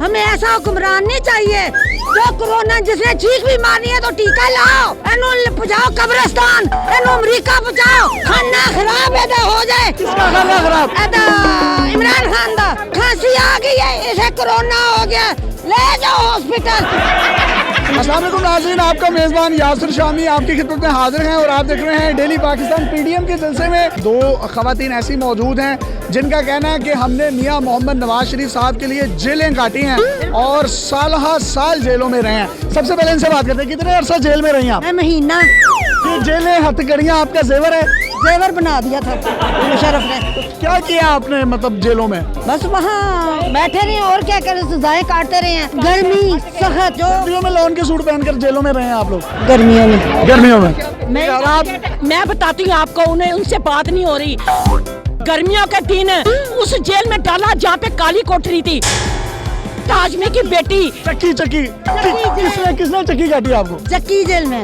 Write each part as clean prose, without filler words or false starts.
हमें ऐसा हुक्मरान नहीं चाहिए जो कोरोना जिसने चीख भी मारनी है तो टीका लाओ, एनु पहुंचाओ कब्रिस्तान, एनु अमरीका पहुंचाओ। खाना खराब है हो जाए। किसका खाना खराब? इमरान खान दा खांसी आ गई है, इसे कोरोना हो गया, ले जाओ हॉस्पिटल। अस्सलाम वालेकुम नाज़रीन, आपका मेज़बान यासिर शामी आपकी खिदमत में हाजिर हैं और आप देख रहे हैं डेली पाकिस्तान। पीडीएम के सिलसिले में दो खवातीन ऐसी मौजूद हैं जिनका कहना है कि हमने मियां मोहम्मद नवाज शरीफ साहब के लिए जेलें काटी हैं और साल जेलों में रहे हैं। सबसे पहले इनसे बात करते हैं, कितने अरसा जेल में रही आप? महीना। ये जेलें हथकड़ियाँ आपका जेवर है? जेवर बना दिया था मुशर्रफ ने। तो क्या किया आपने मतलब जेलों में? बस वहाँ बैठे रहे और क्या करें, सजाएं काटते रहे हैं। गर्मी सख्त जो गर्मियों में लॉन के सूट पहनकर जेलों में रहे हैं आप लोग? गर्मियों में। गर्मियों में मैं बताती हूँ आपको, उन्हें उनसे बात नहीं हो रही। गर्मियों के दिन उस जेल में डाला जहाँ पे काली कोठरी थी, ताजमे की बेटी। चक्की किसने चक्की काटी आपको? चक्की जेल में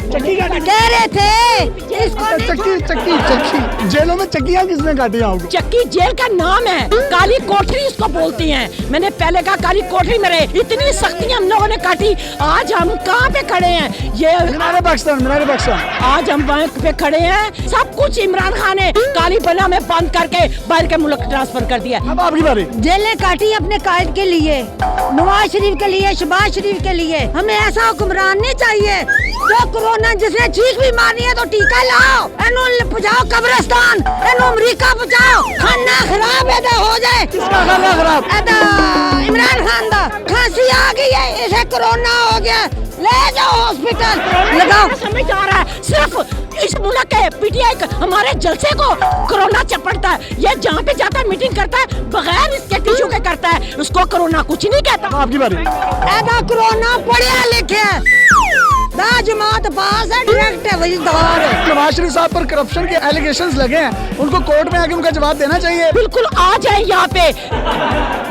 चक्की काटी कह रहे थे इसको चक्की जेलों में चक्कियाँ किसने काटी आपको? चक्की जेल का नाम है, काली कोठरी इसको बोलती हैं। मैंने पहले कहा काली कोठरी में रहे, इतनी सख्ती हम लोगों ने काटी। आज हम कहाँ पे खड़े हैं? ये मीनार पाकिस्तान। आज हम वहाँ पे खड़े हैं। सब कुछ इमरान खान ने काली बना में बंद करके बाहर के मुल्क ट्रांसफर कर दिया। अब आपकी बारी। जेलें काटी अपने कायद के लिए, नवाज शरीफ के लिए, शहबाज शरीफ के लिए। हमें ऐसा हुक्मरान नहीं चाहिए जो कोरोना जिसने चीख भी मारनी है तो टीका लाओ, एनु पहुंचाओ कब्रिस्तान, एनु अमरीका पहुंचाओ। खाना खराब है हो जाए। किसका खाना खराब? इमरान खान दा खांसी आ गई है, इसे कोरोना हो गया, ले जाओ हॉस्पिटल। लगाओ समझ आ रहा है, सिर्फ इस मुल्क के पीटीआई हमारे जलसे को कोरोना चपड़ता है। ये जहाँ पे जाता है मीटिंग करता है, बगैर इसके टिश्यू के करता है, उसको कोरोना कुछ नहीं कहता। आपकी बारी। ऐसा कोरोना पढ़िया लिखे जमात पास है, डायरेक्ट है वजीदार। नवाज शरीफ साहब पर करप्शन के एलिगेशंस लगे हैं, उनको कोर्ट में आके उनका जवाब देना चाहिए। बिल्कुल आ जाए यहाँ पे,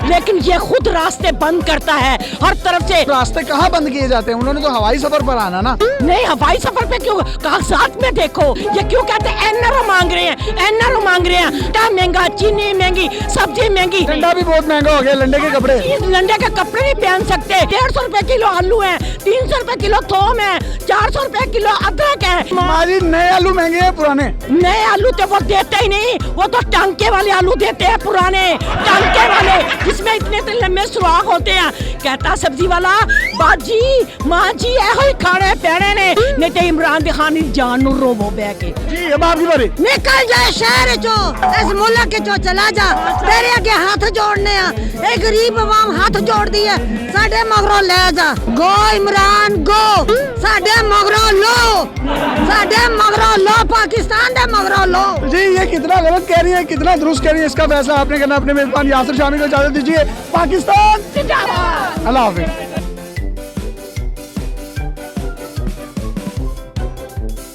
लेकिन ये खुद रास्ते बंद करता है हर तरफ से। रास्ते कहाँ बंद किए जाते हैं? उन्होंने तो हवाई सफर पर आना ना। नहीं, हवाई सफर पे क्यों? कागजात में देखो, ये क्यों कहते हैं एनआरओ मांग रहे हैं, एनआरओ मांग रहे हैं। आटा महंगा, चीनी महंगी, सब्जी महंगी, लंडा भी बहुत महंगा हो गया। लंडे के कपड़े, लंडे के कपड़े नहीं पहन सकते। 150 रुपए किलो आलू है, 300 रुपए किलो थोम है, 400 रुपए किलो अदरक है। माजी नए आलू महंगे हैं पुराने? नए आलू तो वो देते ही नहीं, वो तो टांके वाले आलू देते हैं, पुराने टांके वाले जिसमें इतने लंबे सुराख होते हैं। कहता सब्जी वाला बाजी माँ जी ऐहो ही खाने पैने ने, नहीं तो इमरान खान जान नु रोबो बैके। जी अब आपकी बारी। निकल जाए शहर चो, इस मुल्क के चो चला जा, तेरे आगे हाथ जोड़ने आ। एक गरीब अवाम हाथ जोड़ दी है, साडे मगरों ले जा। गो इमरान गो, साडे मगरों लो, साडे मगरों लो, पाकिस्तान दे मगरों लो। जी ये कितना गलत कह रही है, कितना दुरुस्त कह रही है, इसका फैसला आपने करना। अपने मेजबान यासिर शामी को इजाजत दीजिए। पाकिस्तान जिंदाबाद। अल्लाह हाफिज।